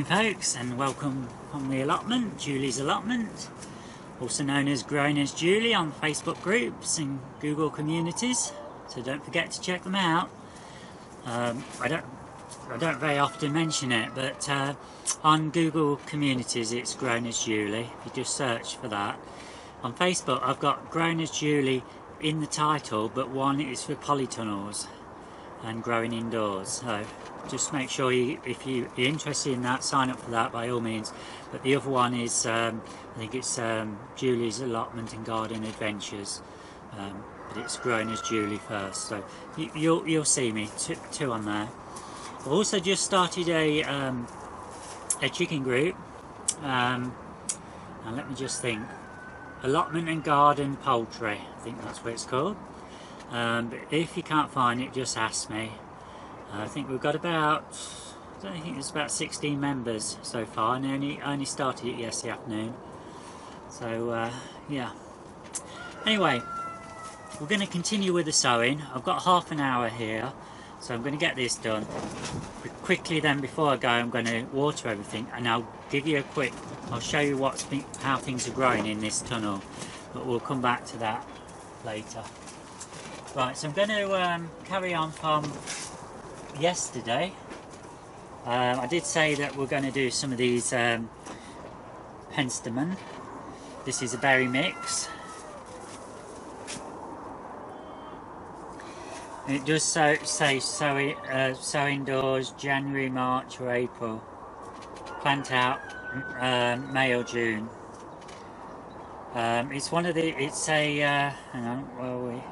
folks, and welcome from the allotment, Julie's Allotment, also known as Growing as Julie on Facebook groups and Google communities, so don't forget to check them out. I don't very often mention it, but on Google communities it's Growing as Julie, if you just search for that. On Facebook I've got Growing as Julie in the title, but one is for polytunnels and growing indoors, so just make sure if you're interested in that, sign up for that by all means. But the other one is I think it's Julie's Allotment and Garden Adventures, but it's Growing as Julie first, so you'll see me two on there. I've also just started a chicken group, and let me just think, Allotment and Garden Poultry, I think that's what it's called. But if you can't find it, just ask me. I think we've got about, I think it's about 16 members so far, and I only started it yesterday afternoon. So yeah. Anyway, we're going to continue with the sowing. I've got half an hour here, so I'm going to get this done. But quickly then, before I go, I'm going to water everything, and I'll give you I'll show you how things are growing in this tunnel, but we'll come back to that later. Right, so I'm going to carry on from yesterday. I did say that we're going to do some of these penstemon. This is a berry mix. And it does say sow indoors January, March or April. Plant out May or June. It's one of the, it's a, hang on, where are we?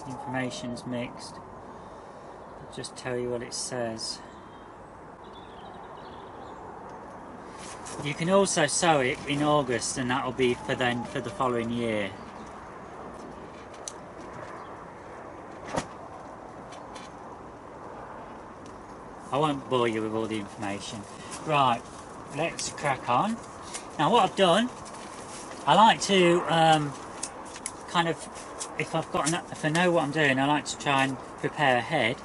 Information's mixed. I'll just tell you what it says. You can also sow it in August, and that'll be for the following year. I won't bore you with all the information. Right, let's crack on. Now what I've done, I like to kind of, if I know what I'm doing, I like to try and prepare ahead.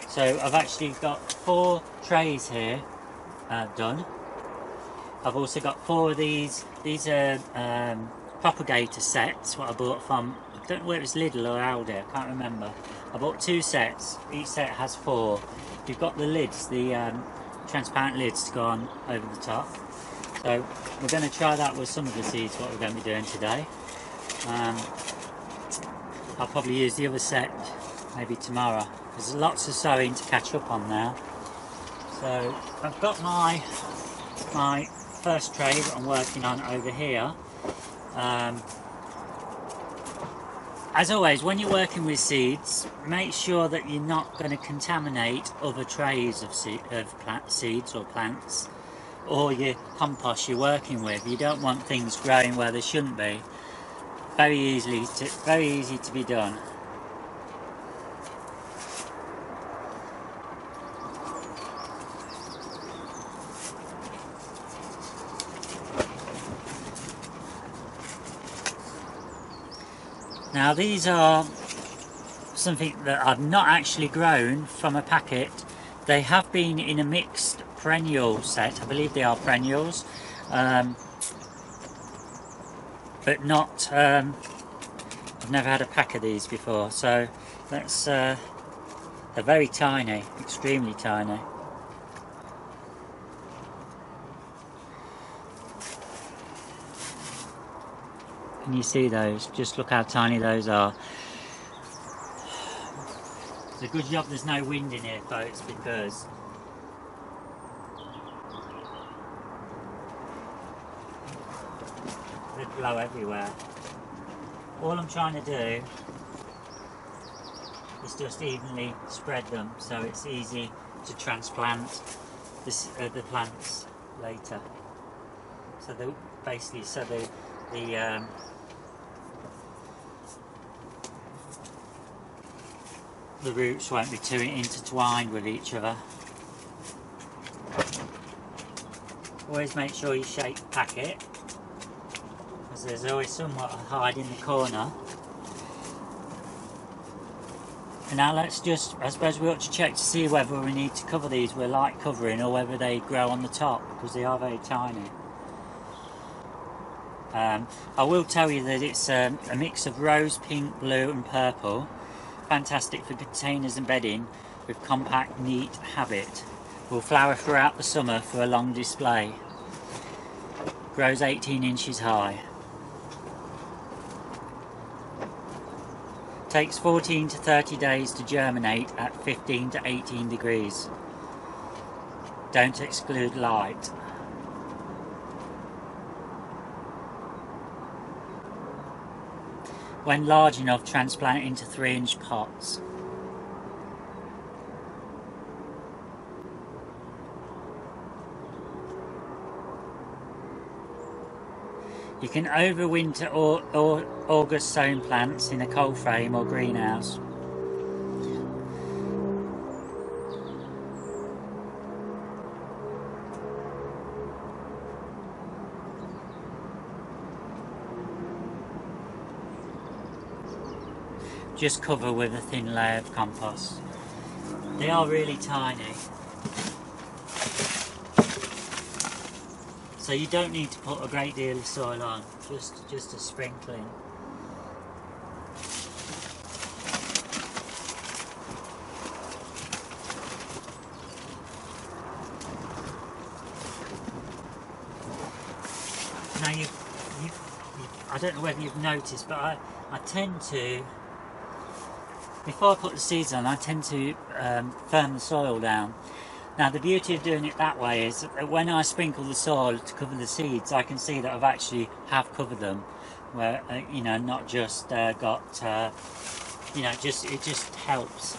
So I've actually got 4 trays here done. I've also got 4 of these. These are propagator sets, what I bought from, I don't know whether it was Lidl or Aldi, I can't remember. I bought 2 sets, each set has 4. You've got the lids, the transparent lids to go on over the top. So we're going to try that with some of the seeds, what we're going to be doing today. I'll probably use the other set maybe tomorrow. There's lots of sowing to catch up on now. So I've got my first tray that I'm working on over here. As always, when you're working with seeds, make sure that you're not going to contaminate other trays of seeds or plants, or your compost you're working with. You don't want things growing where they shouldn't be. Very easy to be done. Now these are something that I've not actually grown from a packet. They have been in a mixed perennial set. I believe they are perennials. But not, I've never had a pack of these before, so that's, they're very tiny, extremely tiny. Can you see those? Just look how tiny those are. It's a good job there's no wind in here, folks, because they blow everywhere. All I'm trying to do is just evenly spread them so it's easy to transplant the plants later. So they basically, the roots won't be too intertwined with each other. Always make sure you shake the packet, because there's always somewhat a hide in the corner. And now let's just, I suppose we ought to check to see whether we need to cover these with light covering or whether they grow on the top, because they are very tiny. I will tell you that it's a mix of rose, pink, blue and purple. Fantastic for containers and bedding with compact, neat habit. Will flower throughout the summer for a long display. Grows 18 inches high. Takes 14 to 30 days to germinate at 15 to 18 degrees. Don't exclude light. When large enough, transplant into 3-inch pots. You can overwinter August sown plants in a cold frame or greenhouse. Just cover with a thin layer of compost. They are really tiny. So you don't need to put a great deal of soil on, just a sprinkling. Now I don't know whether you've noticed, but I tend to, before I put the seeds on, I tend to firm the soil down. Now the beauty of doing it that way is that when I sprinkle the soil to cover the seeds, I can see that I've actually covered them, where you know, not just got you know, it just helps.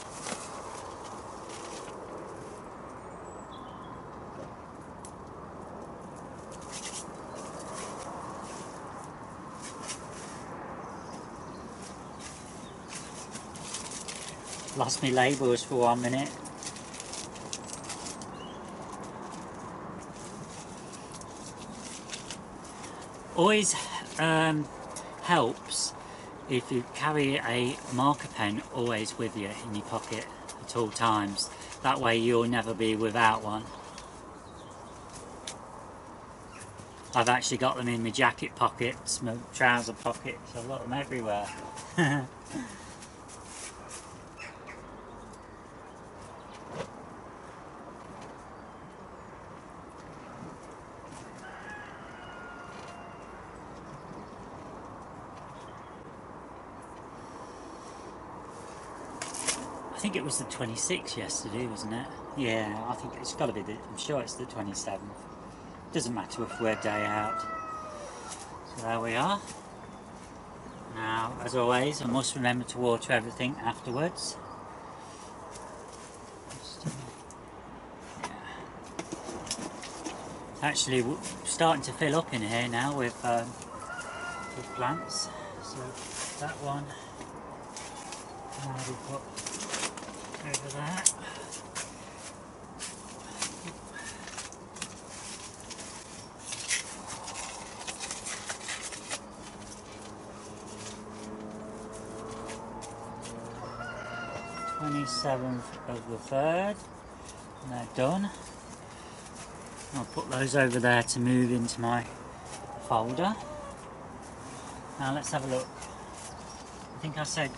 Lost my labels for 1 minute. Always helps if you carry a marker pen always with you in your pocket at all times. That way you'll never be without one. I've actually got them in my jacket pockets, my trouser pockets, I've got them everywhere. I think it was the 26th yesterday, wasn't it? Yeah, I think it's got to be I'm sure it's the 27th. Doesn't matter if we're day out. So there we are. Now, as always, I must remember to water everything afterwards. It's actually starting to fill up in here now with plants. So that one, we put over there. of the 3rd, and they're done. I'll put those over there to move into my folder. Now let's have a look. I think I said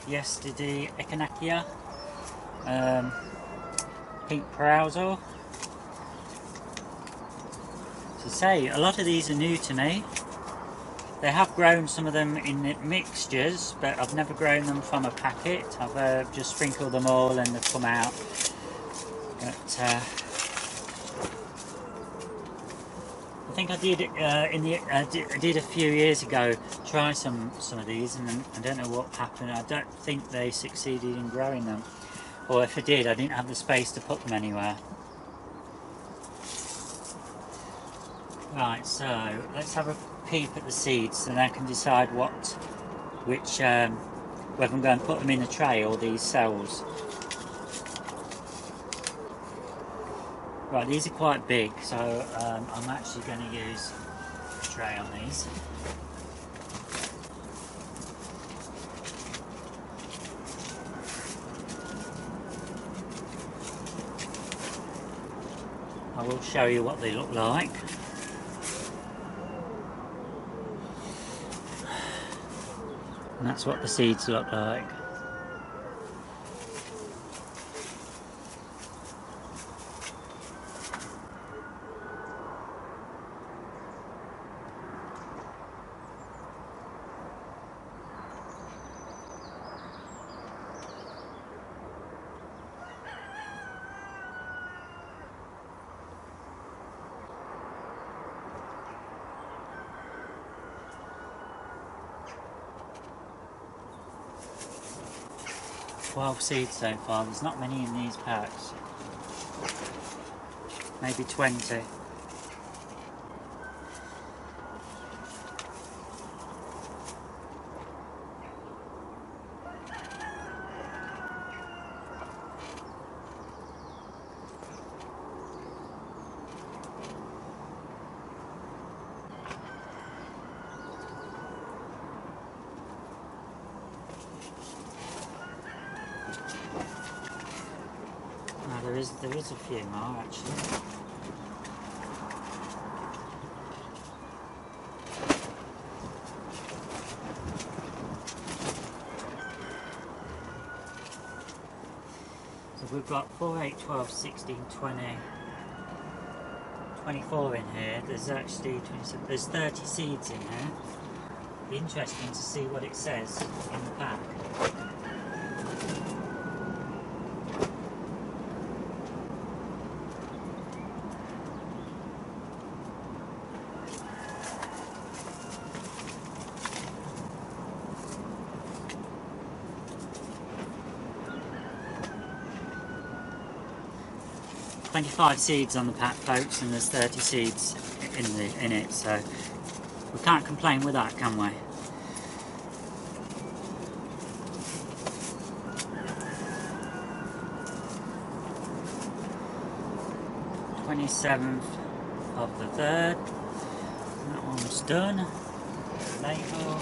yesterday Echinacea, pink parasol. To say, a lot of these are new to me. They have grown some of them in mixtures, but I've never grown them from a packet. I've just sprinkled them all and they've come out. But I think I did I did a few years ago try some of these, and I don't know what happened. I don't think they succeeded in growing them, or if I did, I didn't have the space to put them anywhere. Right, so let's have a peep at the seeds, and I can decide which whether I'm going to put them in a tray or these cells. Right, these are quite big, so I'm actually going to use a tray on these. will show you what they look like. And that's what the seeds look like. Twelve seeds so far. There's not many in these packs. Maybe 20. There is a few more actually. So we've got 4, 8, 12, 16, 20, 24 in here. There's actually 27, there's 30 seeds in here. Be interesting to see what it says in the pack. 25 seeds on the pack, folks, and there's 30 seeds in it, so we can't complain with that, can we? (27th of the 3rd). That one's done. Label.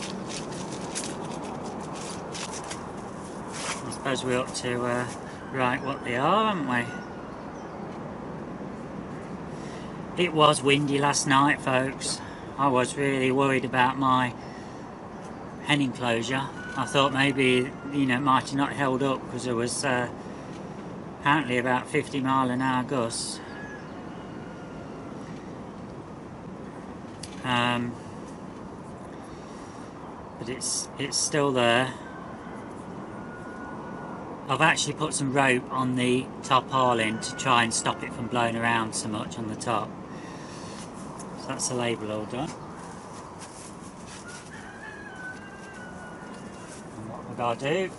I suppose we ought to write what they are, haven't we? It was windy last night, folks. I was really worried about my hen enclosure. I thought maybe, you know, it might have not held up because there was apparently about 50-mile-an-hour gusts. But it's still there. I've actually put some rope on the top paling to try and stop it from blowing around so much on the top. So that's the label all done. And what we've got to do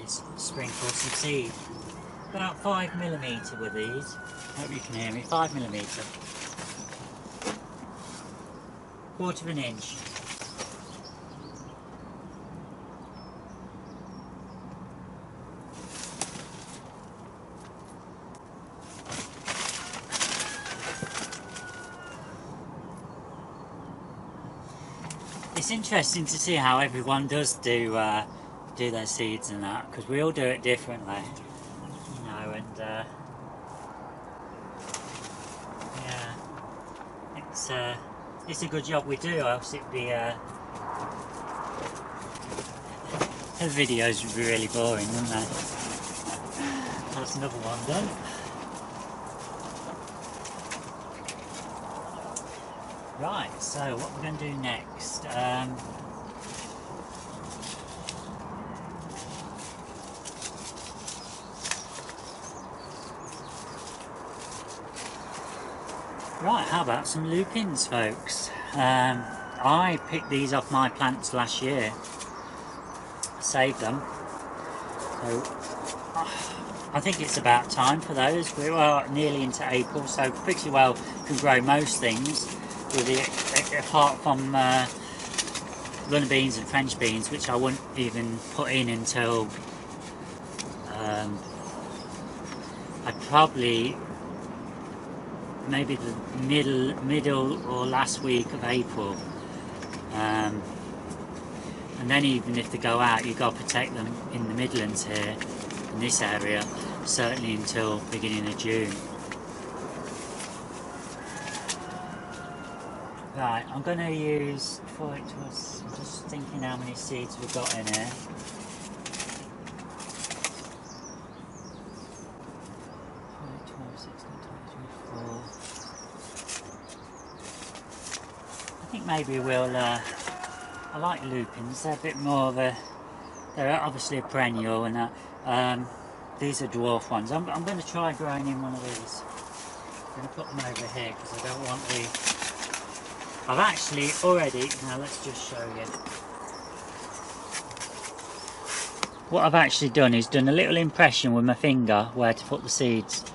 is sprinkle some seed. About 5mm with these. Hope you can hear me. 5mm. 1/4 inch. It's interesting to see how everyone does do their seeds and that, because we all do it differently, you know, and yeah, it's a good job we do, else it'd be the videos would be really boring, wouldn't they? That's another one done. Right, so what we're going to do next? Right, how about some lupins, folks? I picked these off my plants last year. Saved them. So I think it's about time for those. We are nearly into April, so pretty well can grow most things. With it, apart from runner beans and French beans, which I wouldn't even put in until I'd probably maybe the middle or last week of April, and And then even if they go out, you've got to protect them in the Midlands here, in this area, certainly until beginning of June. Right, I'm going to use, before it was, I'm just thinking how many seeds we've got in here. I think maybe we'll, I like lupins, they're a bit more of a, they're obviously a perennial, and these are dwarf ones. I'm going to try growing in one of these. I'm going to put them over here because I don't want the, I've actually already, now let's just show you. What I've actually done is done a little impression with my finger where to put the seeds.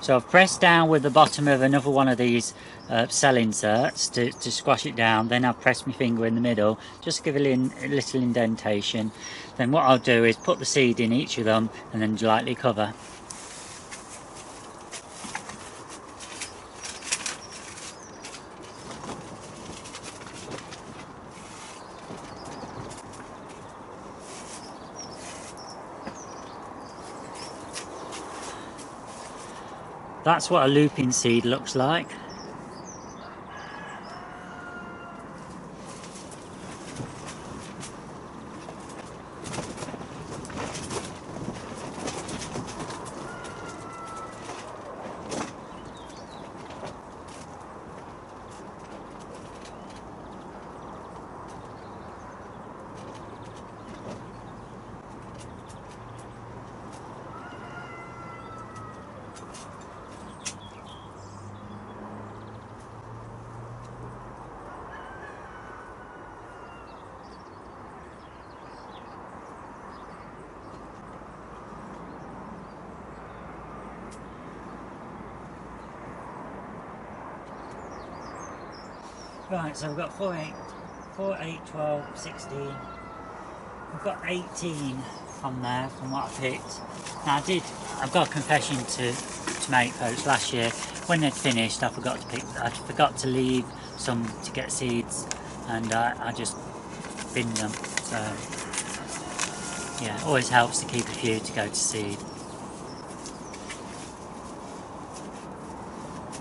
So I've pressed down with the bottom of another one of these cell inserts to squash it down. Then I've pressed my finger in the middle, just to give it a little indentation. Then what I'll do is put the seed in each of them and then lightly cover. That's what a lupin seed looks like. Right, so we've got 4, 8, 12, 16. We've got 18 from there, from what I picked. Now I've got a confession to make, folks. Last year, when they'd finished, I forgot to leave some to get seeds, and I just binned them. So, yeah, it always helps to keep a few to go to seed.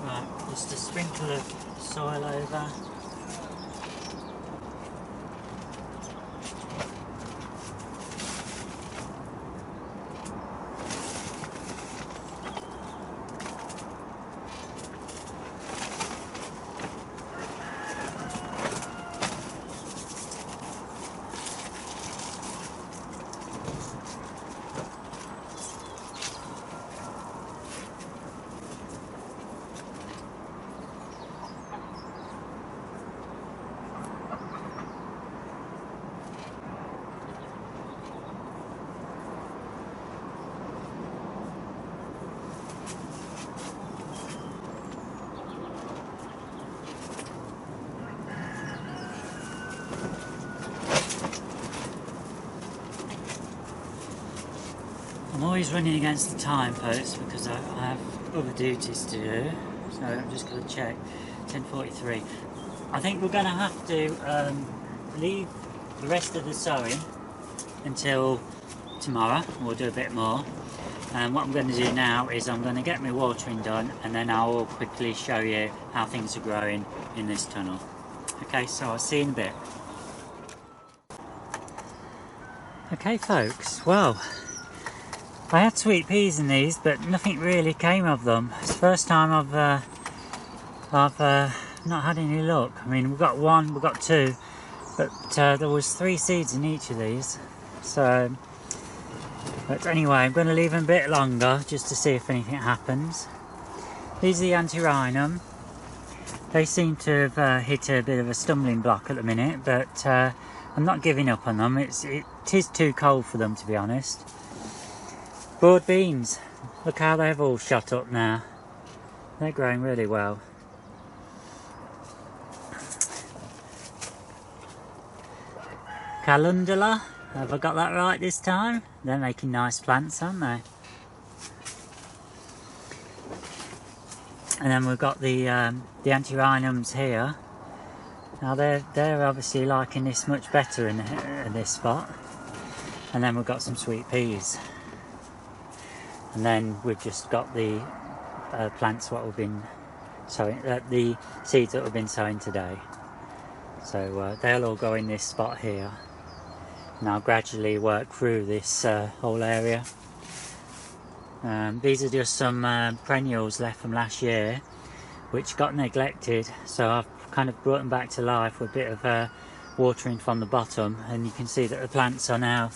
Right, just a sprinkle of soil over. I'm always running against the time, folks, because I have other duties to do. So I'm just going to check. 10:43. I think we're going to have to leave the rest of the sowing until tomorrow. We'll do a bit more. And what I'm going to do now is I'm going to get my watering done, and then I will quickly show you how things are growing in this tunnel. Okay, so I'll see you in a bit. Okay, folks, well, I had sweet peas in these, but nothing really came of them. It's the first time I've not had any luck. I mean, we've got one, we've got two, but there was 3 seeds in each of these. So, but anyway, I'm going to leave them a bit longer just to see if anything happens. These are the antirrhinum. They seem to have hit a bit of a stumbling block at the minute, but I'm not giving up on them. It is too cold for them, to be honest. Broad beans, look how they've all shot up now. They're growing really well. Calendula, have I got that right this time? They're making nice plants, aren't they? And then we've got the antirrhinums here. Now they're obviously liking this much better in this spot. And then we've got some sweet peas. And then we've just got the plants what we've been sowing, the seeds that we've been sowing today. So they'll all go in this spot here. And I'll gradually work through this whole area. These are just some perennials left from last year, which got neglected. So I've kind of brought them back to life with a bit of watering from the bottom, and you can see that the plants are now,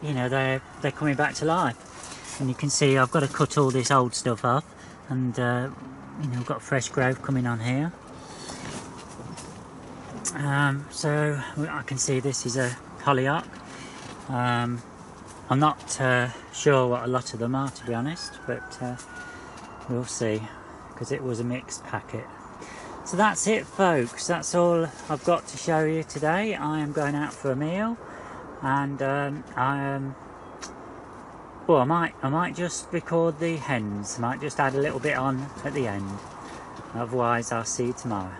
you know, they're coming back to life. And you can see I've got to cut all this old stuff off, and you know, we've got fresh growth coming on here. So I can see this is a hollyhock. I'm not sure what a lot of them are, to be honest, but we'll see, because it was a mixed packet. So that's it, folks. That's all I've got to show you today. I am going out for a meal, and well, I might just record the hens. I might just add a little bit on at the end. Otherwise, I'll see you tomorrow.